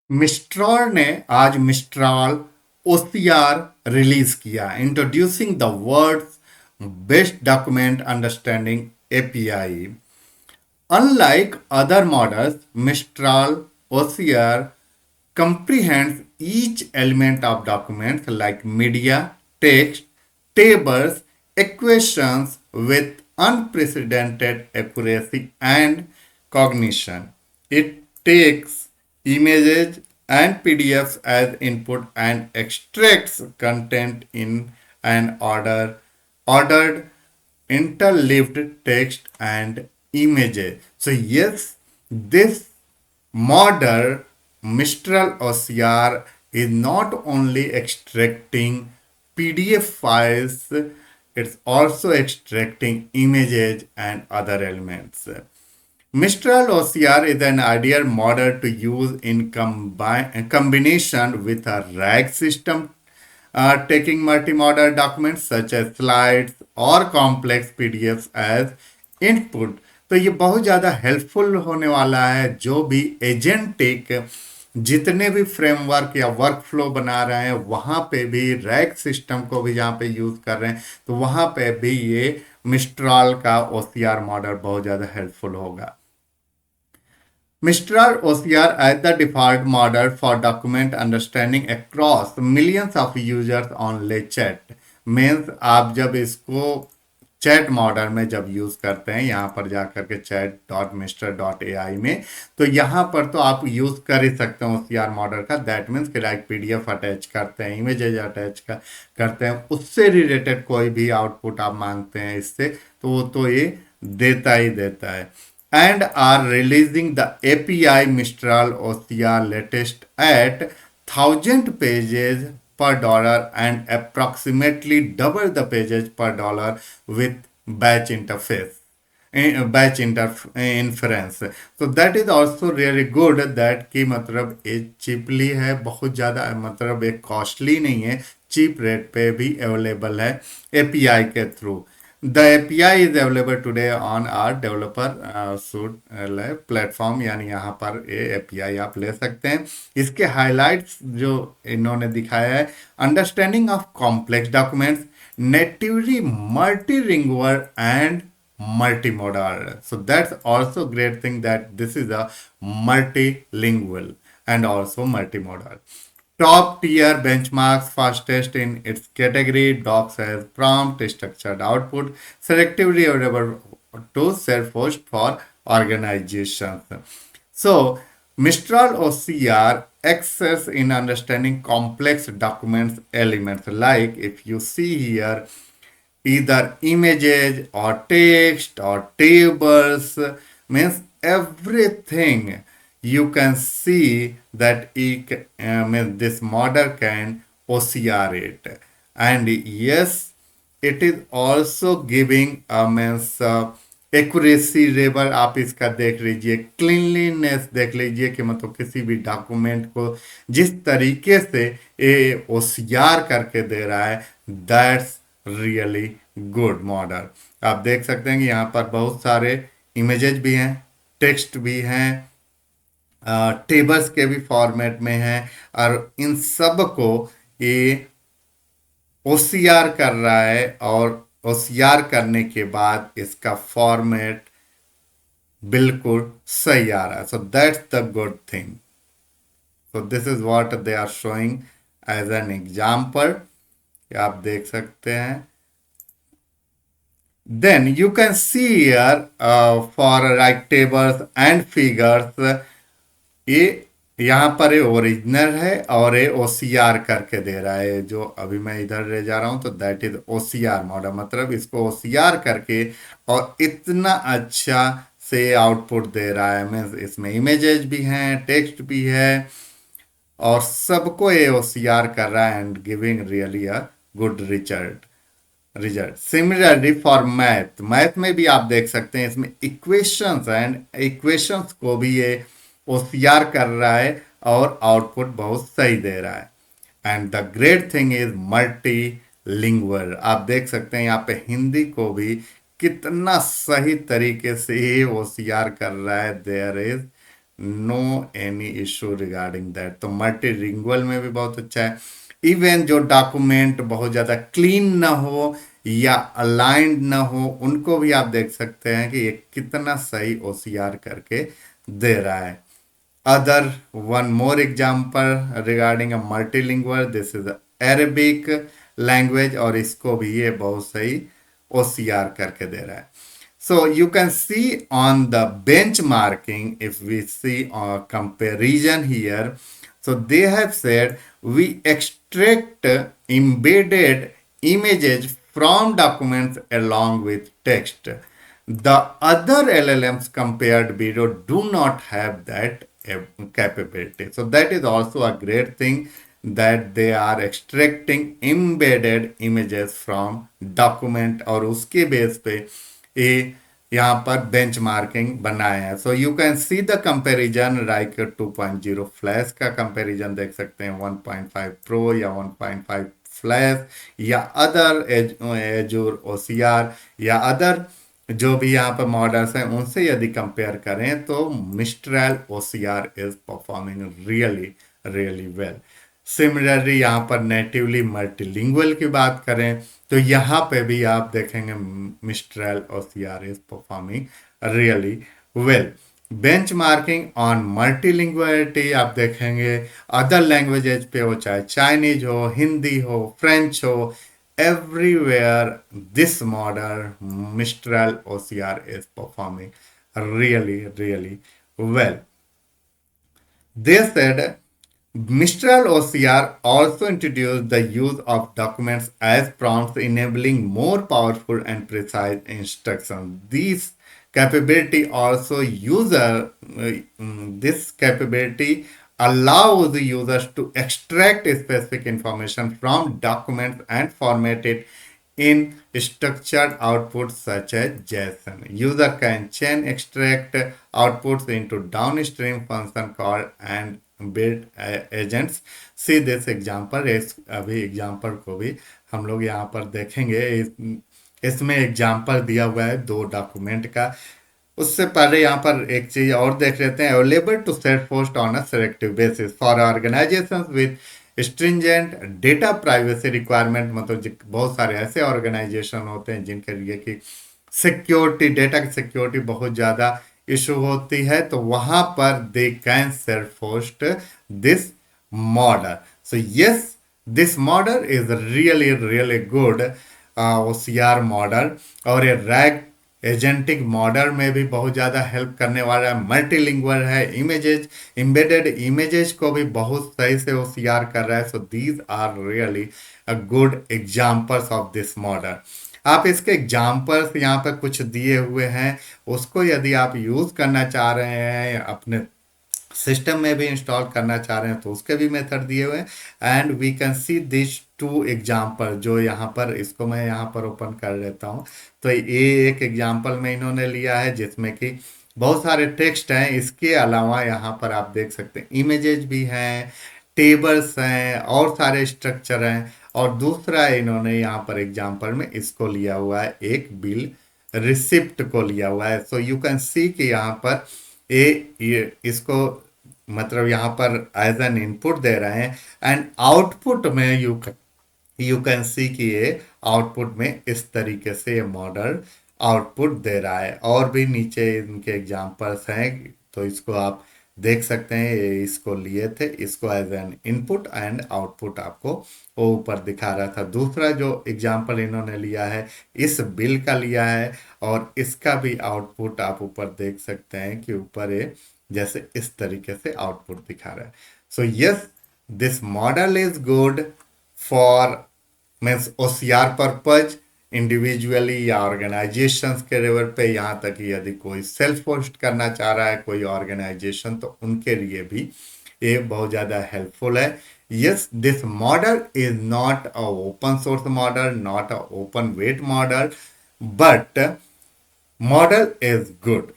मिस्ट्रॉल ने आज Mistral OCR release किया, introducing the world's best document understanding API. Unlike other models, Mistral OCR comprehends each element of documents like media, text, tables, equations with unprecedented accuracy and cognition. It takes images and PDFs as input and extracts content in an ordered interleaved text and images. So yes, this modern Mistral OCR is not only extracting PDF files, it's also extracting images and other elements. Mistral OCR is an ideal model to use in combination with a RAG system, taking multimodal documents such as slides और complex PDFs as input. तो ये बहुत ज़्यादा helpful होने वाला है जो भी एजेंटिक जितने भी फ्रेमवर्क या वर्क फ्लो बना रहे हैं वहाँ पे भी रैक सिस्टम को भी जहाँ पे यूज़ कर रहे हैं तो वहाँ पे भी ये मिस्ट्रॉल का ओसीआर मॉडल बहुत ज़्यादा हेल्पफुल होगा. Mistral OCR as the default model for document understanding across millions of users on chat. Means आप जब इसको चैट मॉडल में जब यूज करते हैं यहाँ पर जाकर के chat.mister.ai में तो यहाँ पर तो आप यूज कर ही सकते हैं OCR मॉडल का. दैट मीन्स कि लाइक पीडीएफ अटैच करते हैं, इमेजेज अटैच करते हैं, उससे रिलेटेड कोई भी आउटपुट आप मांगते हैं इससे तो वो तो ये देता ही देता है. And are releasing the API Mistral OCR latest at 1000 pages per dollar and approximately double the pages per dollar with batch interface. Batch inference. तो that is also really good that कि मतलब ये चीपली है, बहुत ज़्यादा मतलब एक costly नहीं है, चीप रेट पे भी अवेलेबल है एपीआई के through. The API is available today on our developer suite platform, यानी यहाँ पर ये एपीआई आप ले सकते हैं. इसके हाइलाइट्स जो इन्होंने दिखाया है, understanding of complex documents, natively multilingual and multimodal. So that's also great thing that this is a multilingual and also multimodal. Top tier benchmarks, fastest in its category, docs as prompt structured output, selectively available to self-host for organizations. So Mistral OCR excels in understanding complex documents elements, like if you see here either images or text or tables, means everything you can see that means this model can OCR it. And yes, it is also giving a means accuracy level आप इसका देख लीजिए, cleanliness देख लीजिए कि मतलब किसी भी डॉक्यूमेंट को जिस तरीके से ये ओसीआर करके दे रहा है, दैट्स रियली गुड मॉडल. आप देख सकते हैं कि यहाँ पर बहुत सारे इमेजेस भी हैं, टेक्स्ट भी हैं, टेबल्स के भी फॉर्मेट में हैं, और इन सब को ये ओसीआर कर रहा है और ओसीआर करने के बाद इसका फॉर्मेट बिल्कुल सही आ रहा है. So that's the good thing. So this is what they are showing as an example, आप देख सकते हैं. Then you can see here for like tables and figures, ये यहाँ पर ये ओरिजिनल है और ये ओसीआर करके दे रहा है. जो अभी मैं इधर ले जा रहा हूँ तो दैट इज ओसीआर मॉडल, मतलब इसको ओसीआर करके और इतना अच्छा से आउटपुट दे रहा है. मीन्स इसमें इमेजेस भी हैं, टेक्स्ट भी है, और सबको ये ओसीआर कर रहा है and giving really a good result. Similarly for math में भी आप देख सकते हैं इसमें इक्वेशंस एंड इक्वेशंस को भी ये ओसीआर कर रहा है और आउटपुट बहुत सही दे रहा है. And the great thing is multi lingual. आप देख सकते हैं यहाँ पे हिंदी को भी कितना सही तरीके से ये ओसीआर कर रहा है. There is no any issue regarding that. तो मल्टीलिंगुअल में भी बहुत अच्छा है। इवन जो डॉक्यूमेंट बहुत ज़्यादा क्लीन ना हो या अलाइंड ना हो, उनको भी आप देख सकते हैं कि ये कितना सही ओसीआर करके दे रहा है। Other one more example regarding a multilingual, this is Arabic language, और इसको भी ये बहुत सही OCR करके दे रहा है। So you can see on the benchmarking, if we see a comparison here, so they have said we extract embedded images from documents along with text. The other LLMs compared below do not have that capability. So that is also a great thing, that they are extracting embedded images from document, और उसके base पे ये यहाँ पर benchmarking बनाए हैं। So you can see the comparison, like 2.0 flash का comparison देख सकते हैं, 1.5 प्रो या 1.5 फ्लैश या अदर एजूर ओसीआर या अदर जो भी यहाँ पर मॉडल्स हैं उनसे यदि कंपेयर करें तो mistral OCR is performing really really well. Similarly यहाँ पर नेटिवली मल्टीलिंगुअल की बात करें तो यहाँ पे भी आप देखेंगे Mistral OCR is performing really well. Benchmarking on multilinguality आप देखेंगे अदर लैंग्वेजेज पे हो, चाहे चाइनीज हो, हिंदी हो, फ्रेंच हो, everywhere this model Mistral OCR is performing really really well. They said Mistral OCR also introduced the use of documents as prompts, enabling more powerful and precise instructions. These capability also this capability allows the users to extract specific information from documents and format it in structured outputs such as JSON. User can chain extract outputs into downstream function called and build agents. See this example, इस अभी example को भी हम लोग यहाँ पर देखेंगे। इसमें एग्जाम्पल दिया हुआ है दो डॉक्यूमेंट का। उससे पहले यहाँ पर एक चीज और देख लेते हैं, available to set post on a selective basis for organisations with stringent data privacy requirement. मतलब बहुत सारे ऐसे ऑर्गेनाइजेशन होते हैं जिनके लिए कि सिक्योरिटी, डेटा की सिक्योरिटी बहुत ज़्यादा इशू होती है, तो वहां पर they can self host this model. So yes, this model is really really good OCR model, और ये रैग एजेंटिक मॉडल में भी बहुत ज़्यादा हेल्प करने वाला है। मल्टीलिंगुअल है, इमेजेस, एम्बेडेड इमेजेस को भी बहुत सही से OCR कर रहा है। So these are really a good examples of this model. आप इसके एग्जाम्पल्स यहाँ पर कुछ दिए हुए हैं, उसको यदि आप यूज़ करना चाह रहे हैं, अपने सिस्टम में भी इंस्टॉल करना चाह रहे हैं, तो उसके भी मेथड दिए हुए हैं। And we can see this two example, जो यहाँ पर इसको मैं यहाँ पर ओपन कर लेता हूँ। तो ये एक एग्जाम्पल में इन्होंने लिया है जिसमें कि बहुत सारे टेक्स्ट हैं, इसके अलावा यहाँ पर आप देख सकते हैं इमेजेज भी हैं, टेबल्स हैं और सारे स्ट्रक्चर हैं। और दूसरा इन्होंने यहाँ पर एग्जाम्पल में इसको लिया हुआ है, एक बिल रिसिप्ट को लिया हुआ है। सो यू कैन सी कि यहाँ पर ये इसको मतलब यहाँ पर एज एन इनपुट दे रहे हैं, एंड आउटपुट में यू कैन सी कि ये आउटपुट में इस तरीके से ये मॉडल आउटपुट दे रहा है। और भी नीचे इनके एग्जांपल्स हैं, तो इसको आप देख सकते हैं। ये इसको लिए थे, इसको as an input and output आपको वो ऊपर दिखा रहा था। दूसरा जो एग्जांपल इन्होंने लिया है, इस बिल का लिया है, और इसका भी आउटपुट आप ऊपर देख सकते हैं कि ऊपर ये जैसे इस तरीके से आउटपुट दिखा रहा है। So yes, this model is good for means OCR purpose, individually या ऑर्गेनाइजेशंस के लेवल पे, यहाँ तक कि यदि कोई सेल्फ होस्ट करना चाह रहा है कोई ऑर्गेनाइजेशन, तो उनके लिए भी ये बहुत ज़्यादा हेल्पफुल है। Yes, this model is not a open source model, not a open weight model, but model is good.